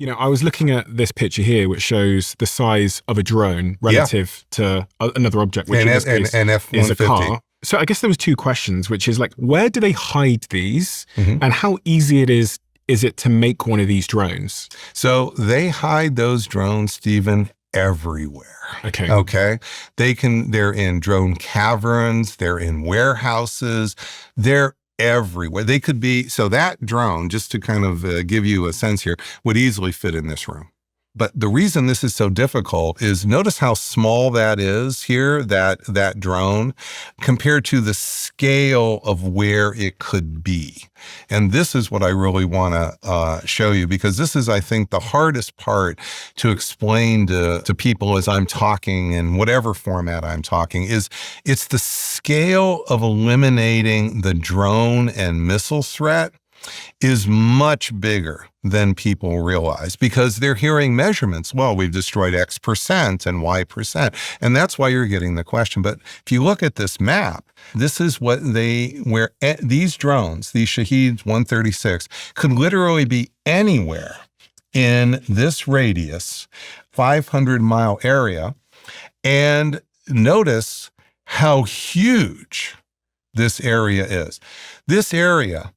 I was looking at this picture here, which shows the size of a drone relative to another object, which in this case an is a F-150. car. So I guess there was two questions, which is like, where do they hide these, Mhm. and how easy is it to make one of these drones? So they hide those drones, Stephen, everywhere. Okay. Okay. They're in drone caverns, they're in warehouses, they're everywhere. They could be, so that drone, just to kind of give you a sense here, would easily fit in this room. But the reason this is so difficult is notice how small that is here, that drone, compared to the scale of where it could be. And this is what I really want to show you, because this is, I think, the hardest part to explain to people as I'm talking in whatever format I'm talking, is it's the scale of eliminating the drone and missile threat is much bigger than people realize, because they're hearing measurements. Well, we've destroyed X% and Y%. And that's why you're getting the question. But if you look at this map, this is where these drones, these Shahed 136, could literally be anywhere in this radius, 500-mile area. And notice how huge this area is. This area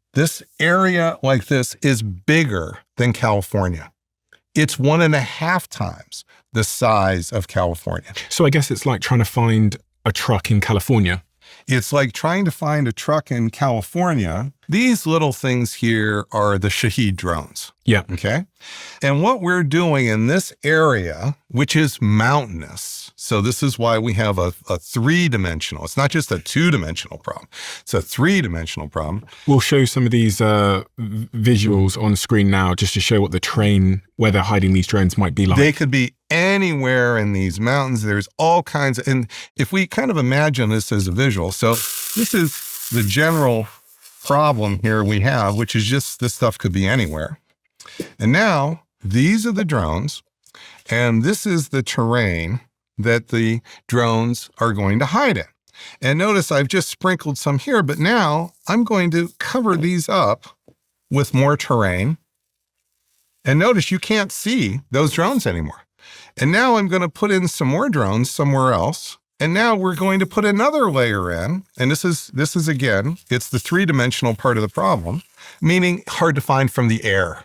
like this is bigger than California. It's 1.5 times the size of California. So I guess it's like trying to find a truck in California. It's like trying to find a truck in California. These little things here are the Shahed drones. Yeah. Okay. And what we're doing in this area, which is mountainous, so this is why we have a three-dimensional. It's not just a two-dimensional problem. It's a three-dimensional problem. We'll show some of these visuals on screen now, just to show what the terrain where they're hiding these drones might be like. They could be anywhere in these mountains. There's all kinds of, and if we kind of imagine this as a visual, so this is the general problem here we have, which is just this stuff could be anywhere. And now these are the drones, and this is the terrain that the drones are going to hide in. And notice I've just sprinkled some here, but now I'm going to cover these up with more terrain. And notice you can't see those drones anymore. And now I'm going to put in some more drones somewhere else. And now we're going to put another layer in. And this is again, it's the three-dimensional part of the problem, meaning hard to find from the air.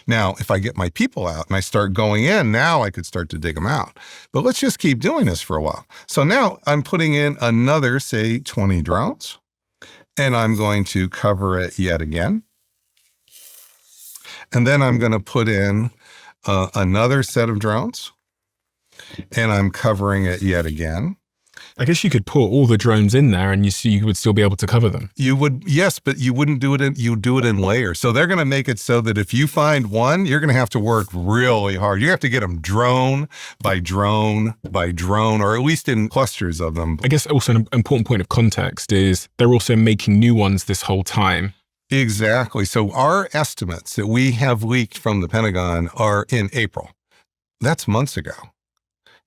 Now, if I get my people out and I start going in, now I could start to dig them out. But let's just keep doing this for a while. So now I'm putting in another, say, 20 drones, and I'm going to cover it yet again. And then I'm going to put in another set of drones, and I'm covering it yet again. I guess you could put all the drones in there and you would still be able to cover them. You would, yes, but you wouldn't do it you do it in layers. So they're going to make it so that if you find one, you're going to have to work really hard. You have to get them drone by drone by drone, or at least in clusters of them. I guess also an important point of context is they're also making new ones this whole time. Exactly. So our estimates that we have leaked from the Pentagon are in April. That's months ago.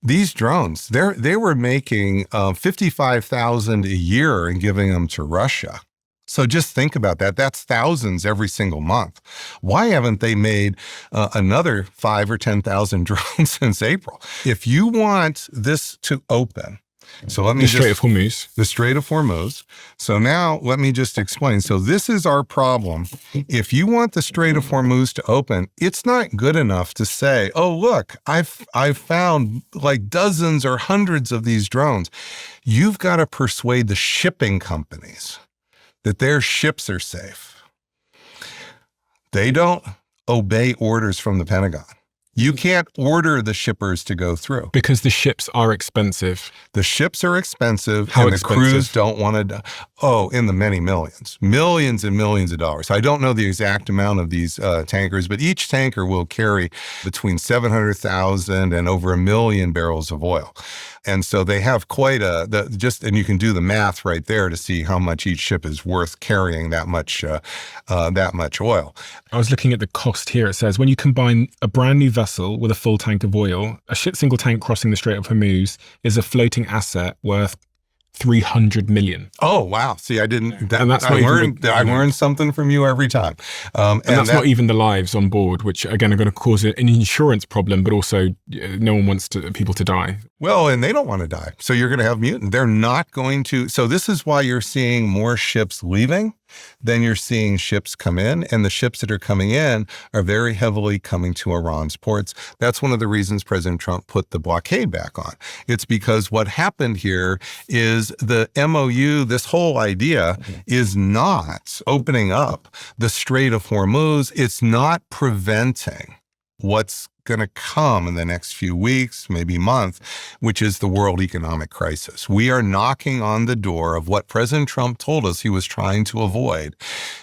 These drones, they were making 55,000 a year and giving them to Russia. So just think about that. That's thousands every single month. Why haven't they made another 5,000 or 10,000 drones since April? If you want this to open, so let me The Strait of Hormuz. The Strait of Hormuz. So now let me just explain. So this is our problem. If you want the Strait of Hormuz to open, it's not good enough to say, oh, look, I've found like dozens or hundreds of these drones. You've got to persuade the shipping companies that their ships are safe. They don't obey orders from the Pentagon. You can't order the shippers to go through. Because the ships are expensive. The ships are expensive. How and expensive? The crews don't want to, in the many millions. Millions and millions of dollars. I don't know the exact amount of these tankers, but each tanker will carry between 700,000 and over 1 million barrels of oil. And so they have quite and you can do the math right there to see how much each ship is worth carrying that much oil. I was looking at the cost here. It says, when you combine a brand new vessel with a full tank of oil, a single tank crossing the Strait of Hormuz is a floating asset worth 300 million. Oh, wow. See, I didn't, And that's I learned something from you every time. And that's not even the lives on board, which again are going to cause an insurance problem, but also no one wants people to die. Well, and they don't want to die. So you're going to have mutants. They're not going to. So this is why you're seeing more ships leaving than you're seeing ships come in. And the ships that are coming in are very heavily coming to Iran's ports. That's one of the reasons President Trump put the blockade back on. It's because what happened here is the MOU, this whole idea is not opening up the Strait of Hormuz. It's not preventing what's going to come in the next few weeks, maybe month, which is the world economic crisis. We are knocking on the door of what President Trump told us he was trying to avoid,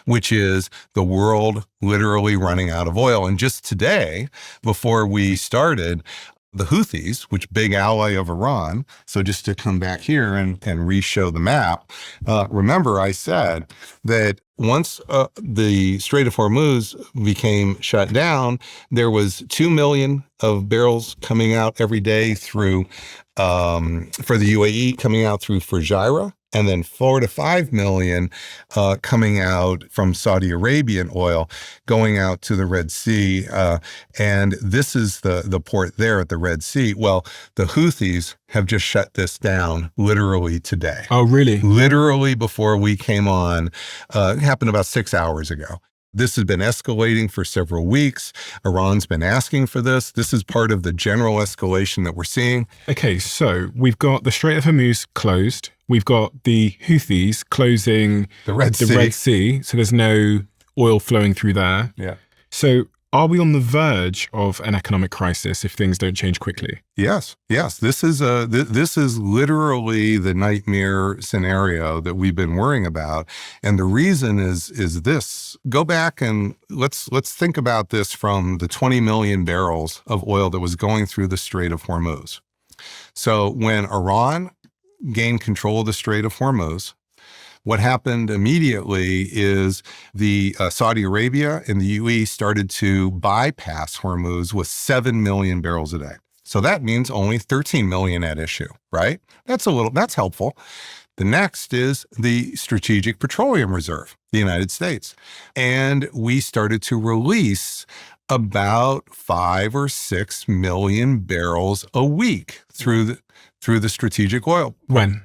which is the world literally running out of oil. And just today, before we started, the Houthis, which big ally of Iran, so just to come back here and re-show the map, remember I said that once the Strait of Hormuz became shut down, there was 2 million of barrels coming out every day through, for the UAE, coming out through Fujairah, and then 4 to 5 million coming out from Saudi Arabian oil, going out to the Red Sea. And this is the port there at the Red Sea. Well, the Houthis have just shut this down literally today. Oh, really? Literally before we came on. It happened about 6 hours ago. This has been escalating for several weeks. Iran's been asking for this. This is part of the general escalation that we're seeing. Okay, so we've got the Strait of Hormuz closed. We've got the Houthis closing the Red Sea. So there's no oil flowing through there. Yeah. So are we on the verge of an economic crisis if things don't change quickly? Yes. This is literally the nightmare scenario that we've been worrying about, and the reason is this. Go back and let's think about this from the 20 million barrels of oil that was going through the Strait of Hormuz. So when Iran gained control of the Strait of Hormuz, what happened immediately is the Saudi Arabia and the UAE started to bypass Hormuz with 7 million barrels a day. So that means only 13 million at issue, right? That's helpful. The next is the Strategic Petroleum Reserve, the United States. And we started to release about 5 or 6 million barrels a week through the strategic oil. When?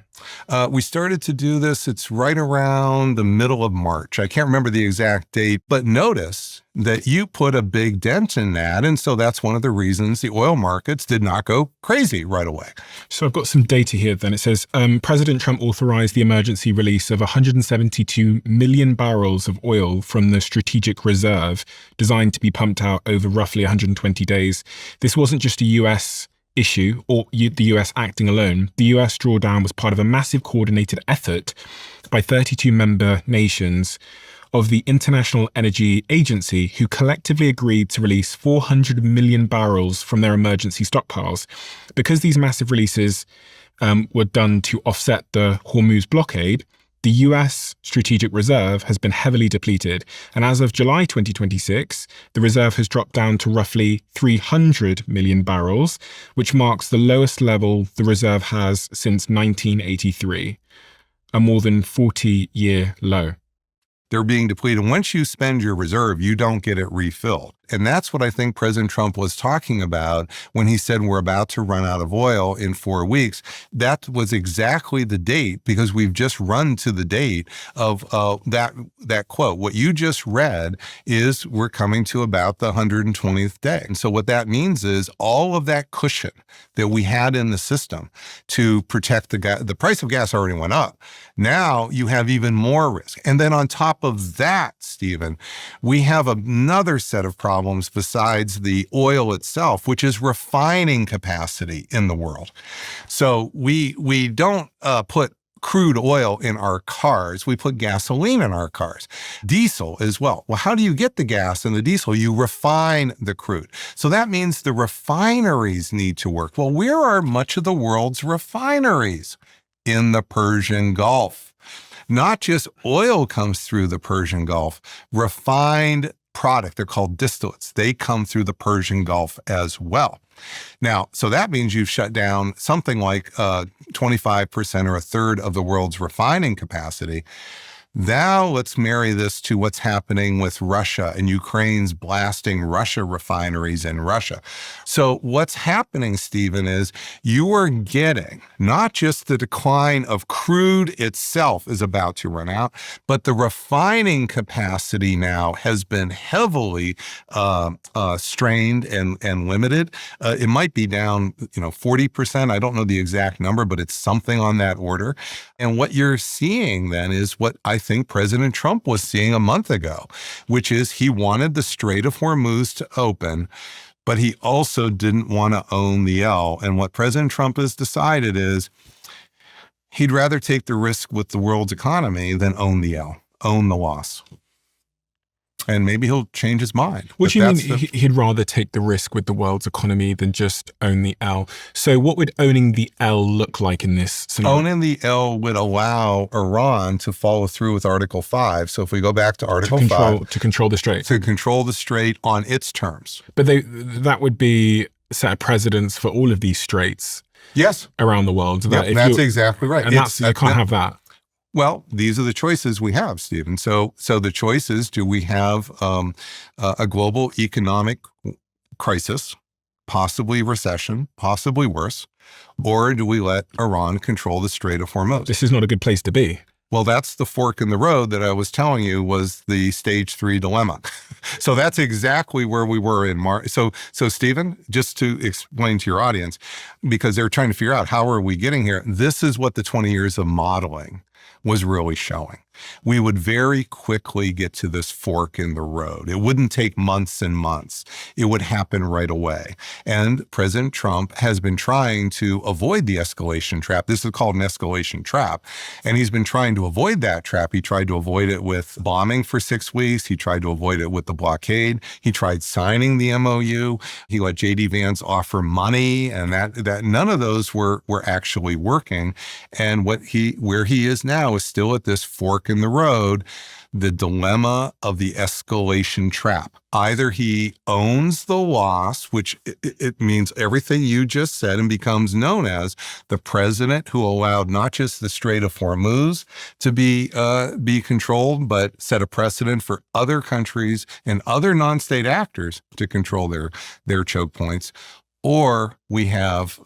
We started to do this, it's right around the middle of March. I can't remember the exact date, but notice that you put a big dent in that. And so that's one of the reasons the oil markets did not go crazy right away. So I've got some data here then. It says President Trump authorized the emergency release of 172 million barrels of oil from the strategic reserve designed to be pumped out over roughly 120 days. This wasn't just a US issue or the US acting alone. The US drawdown was part of a massive coordinated effort by 32 member nations of the International Energy Agency, who collectively agreed to release 400 million barrels from their emergency stockpiles. Because these massive releases were done to offset the Hormuz blockade, the US Strategic Reserve has been heavily depleted, and as of July 2026, the reserve has dropped down to roughly 300 million barrels, which marks the lowest level the reserve has since 1983, a more than 40-year low. They're being depleted. Once you spend your reserve, you don't get it refilled. And that's what I think President Trump was talking about when he said we're about to run out of oil in 4 weeks. That was exactly the date, because we've just run to the date of that quote. What you just read is we're coming to about the 120th day. And so what that means is all of that cushion that we had in the system to protect the price of gas already went up. Now you have even more risk. And then on top of that, Stephen, we have another set of problems besides the oil itself, which is refining capacity in the world. So we don't put crude oil in our cars. We put gasoline in our cars. Diesel as well. Well, how do you get the gas and the diesel? You refine the crude. So that means the refineries need to work. Well, where are much of the world's refineries? In the Persian Gulf. Not just oil comes through the Persian Gulf. Refined product. They're called distillates. They come through the Persian Gulf as well. Now, so that means you've shut down something like 25% or a third of the world's refining capacity. Now let's marry this to what's happening with Russia and Ukraine's blasting Russia refineries in Russia. So what's happening, Stephen, is you are getting not just the decline of crude itself is about to run out, but the refining capacity now has been heavily strained and limited. It might be down, 40%. I don't know the exact number, but it's something on that order. And what you're seeing then is what I think President Trump was seeing a month ago, which is he wanted the Strait of Hormuz to open, but he also didn't want to own the L. And what President Trump has decided is he'd rather take the risk with the world's economy than own the L, own the loss. And maybe he'll change his mind. What do you mean he'd rather take the risk with the world's economy than just own the L? So what would owning the L look like in this scenario? Owning the L would allow Iran to follow through with Article 5. So if we go back to Article 5. To control the strait. To control the strait on its terms. But that would be a set of precedents for all of these straits. Yes. Around the world. That's exactly right. And you can't have that. Well, these are the choices we have, Stephen. So the choices: do we have a global economic crisis, possibly recession, possibly worse, or do we let Iran control the Strait of Hormuz? This is not a good place to be. Well, that's the fork in the road that I was telling you was the stage 3 dilemma. So that's exactly where we were in March. So Stephen, just to explain to your audience, because they're trying to figure out how are we getting here, this is what the 20 years of modeling was really showing. We would very quickly get to this fork in the road. It wouldn't take months and months. It would happen right away. And President Trump has been trying to avoid the escalation trap. This is called an escalation trap. And he's been trying to avoid that trap. He tried to avoid it with bombing for 6 weeks. He tried to avoid it with the blockade. He tried signing the MOU. He let J.D. Vance offer money, and that none of those were actually working. And where he is now is still at this fork in the road, the dilemma of the escalation trap. Either he owns the loss, which it means everything you just said, and becomes known as the president who allowed not just the Strait of Hormuz to be controlled, but set a precedent for other countries and other non-state actors to control their choke points. Or we have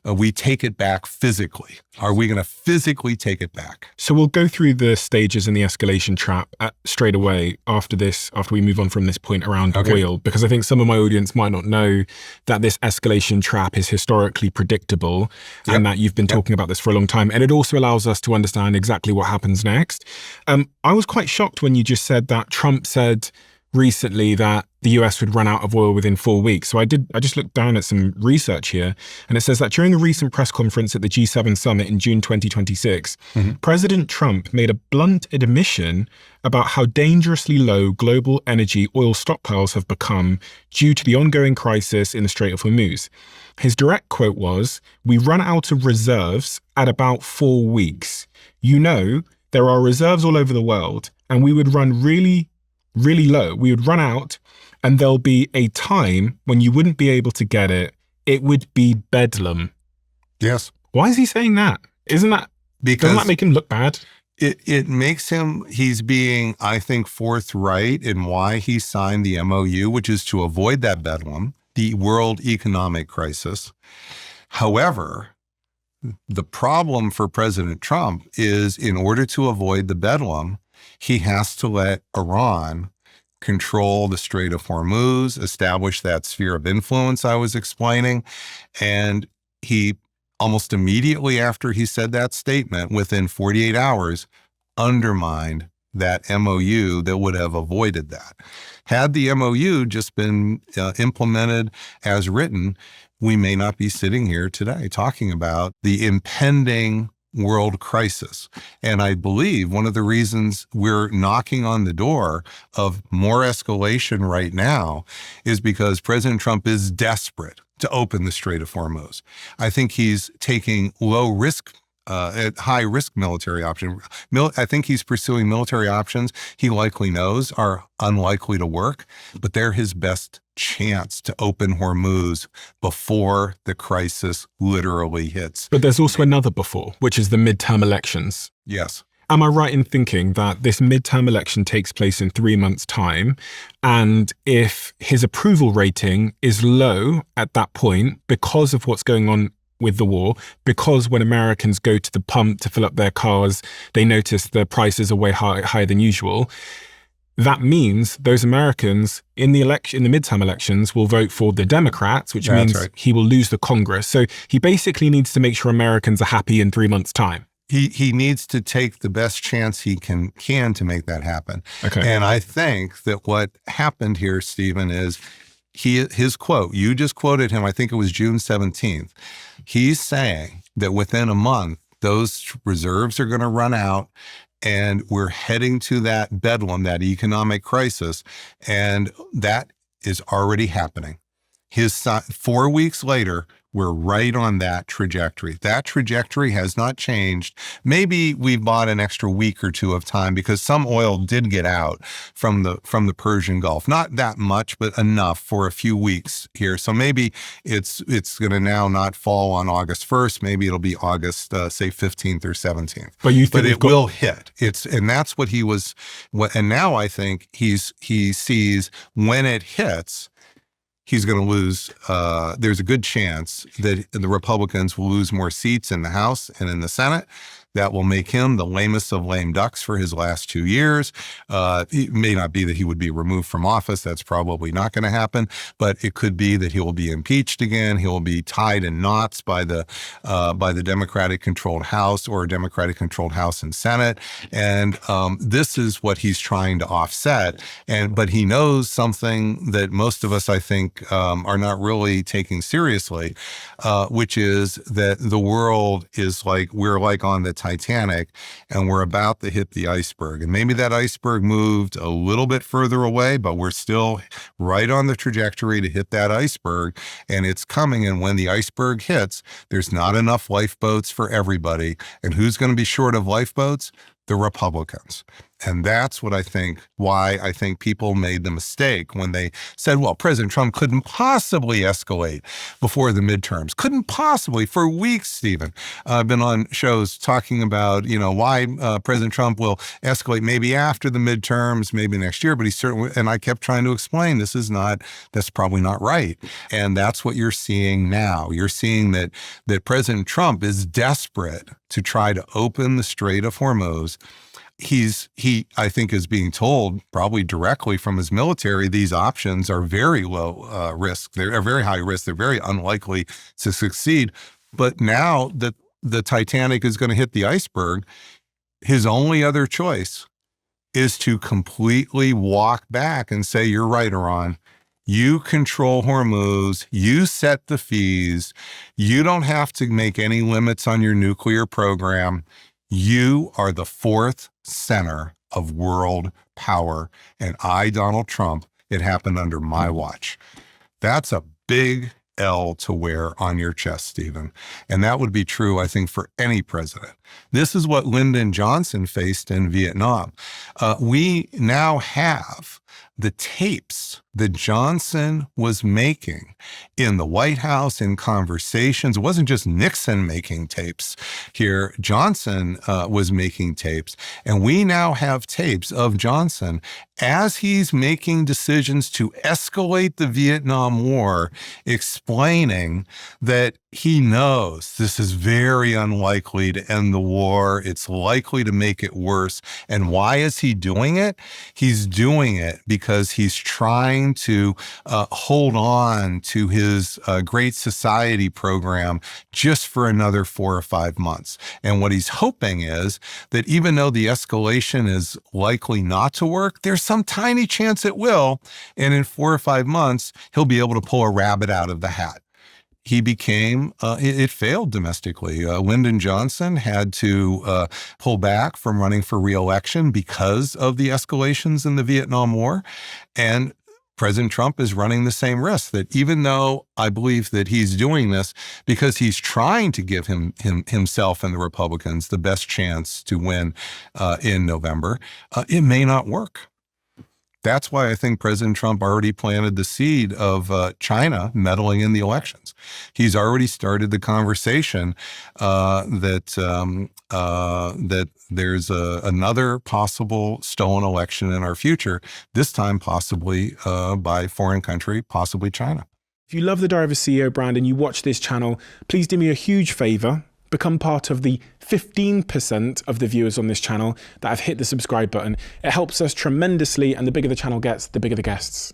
we take it back physically. Are we going to physically take it back? So we'll go through the stages in the escalation trap straight away after we move on from this point around oil, because I think some of my audience might not know that this escalation trap is historically predictable and that you've been talking about this for a long time. And it also allows us to understand exactly what happens next. I was quite shocked when you just said that Trump said recently that the US would run out of oil within 4 weeks. So I just looked down at some research here, and it says that during a recent press conference at the G7 summit in June 2026, President Trump made a blunt admission about how dangerously low global energy oil stockpiles have become due to the ongoing crisis in the Strait of Hormuz. His direct quote was, "We run out of reserves at about 4 weeks. There are reserves all over the world, and we would run really low. We would run out, and there'll be a time when you wouldn't be able to get it. It would be bedlam." Yes. Why is he saying that? Doesn't that make him look bad? It makes him, he's being, I think, forthright in why he signed the MOU, which is to avoid that bedlam, the world economic crisis. However, the problem for President Trump is, in order to avoid the bedlam, he has to let Iran control the Strait of Hormuz, establish that sphere of influence I was explaining. And he, almost immediately after he said that statement, within 48 hours, undermined that MOU that would have avoided that. Had the MOU just been implemented as written, we may not be sitting here today talking about the impending world crisis. And I believe one of the reasons we're knocking on the door of more escalation right now is because President Trump is desperate to open the Strait of Hormuz. I think he's taking low risk high risk military option. I think he's pursuing military options he likely knows are unlikely to work, but they're his best chance to open Hormuz before the crisis literally hits. But there's also another before, which is the midterm elections. Yes. Am I right in thinking that this midterm election takes place in 3 months' time? And if his approval rating is low at that point because of what's going on with the war, because when Americans go to the pump to fill up their cars, they notice the prices are way higher than usual, that means those Americans in the midterm elections will vote for the Democrats, which means he will lose the Congress. So he basically needs to make sure Americans are happy in 3 months' time. He needs to take the best chance he can to make that happen. Okay. And I think that what happened here, Stephen, is his quote, you just quoted him, I think it was June 17th. He's saying that within a month, those reserves are going to run out and we're heading to that bedlam, that economic crisis. And that is already happening. 4 weeks later, we're right on that trajectory. That trajectory has not changed. Maybe we've bought an extra week or two of time because some oil did get out from the Persian Gulf. Not that much, but enough for a few weeks here. So maybe it's going to now not fall on August 1st. Maybe it'll be August, say 15th or 17th. But it will hit. And that's what he was. And now I think he sees when it hits, he's going to lose. There's a good chance that the Republicans will lose more seats in the House and in the Senate. That will make him the lamest of lame ducks for his last 2 years. It may not be that he would be removed from office. That's probably not going to happen. But it could be that he will be impeached again. He will be tied in knots by the Democratic-controlled House or a Democratic-controlled House and Senate. And this is what he's trying to offset. But he knows something that most of us, I think, are not really taking seriously, which is that the world is we're like on the Titanic and we're about to hit the iceberg. And maybe that iceberg moved a little bit further away, but we're still right on the trajectory to hit that iceberg. And it's coming. And when the iceberg hits, there's not enough lifeboats for everybody. And who's going to be short of lifeboats? The Republicans. And that's why I think people made the mistake when they said, well, President Trump couldn't possibly escalate before the midterms. Couldn't possibly. For weeks, Stephen, I've been on shows talking about, why President Trump will escalate maybe after the midterms, maybe next year, but and I kept trying to explain that's probably not right. And that's what you're seeing now. You're seeing that President Trump is desperate to try to open the Strait of Hormuz. He, I think, is being told probably directly from his military, these options are very low risk. They're very high risk. They're very unlikely to succeed. But now that the Titanic is going to hit the iceberg, his only other choice is to completely walk back and say, you're right, Iran. You control Hormuz. You set the fees. You don't have to make any limits on your nuclear program. You are the fourth center of world power. And Donald Trump, it happened under my watch. That's a big L to wear on your chest, Stephen. And that would be true, I think, for any president. This is what Lyndon Johnson faced in Vietnam. We now have the tapes that Johnson was making in the White House, in conversations. It wasn't just Nixon making tapes here. Johnson was making tapes. And we now have tapes of Johnson as he's making decisions to escalate the Vietnam War, explaining that he knows this is very unlikely to end the war. It's likely to make it worse. And why is he doing it? He's doing it because he's trying to hold on to his Great Society program just for another 4 or 5 months. And what he's hoping is that even though the escalation is likely not to work, there's some tiny chance it will. And in 4 or 5 months, he'll be able to pull a rabbit out of the hat. He became, it failed domestically. Lyndon Johnson had to pull back from running for re-election because of the escalations in the Vietnam War. And President Trump is running the same risk, that even though I believe that he's doing this because he's trying to give himself and the Republicans the best chance to win in November, it may not work. That's why I think President Trump already planted the seed of China meddling in the elections. He's already started the conversation that there's another possible stolen election in our future, this time possibly by a foreign country, possibly China. If you love the Diary of a CEO brand and you watch this channel, please do me a huge favor. Become part of the 15% of the viewers on this channel that have hit the subscribe button. It helps us tremendously, and the bigger the channel gets, the bigger the guests.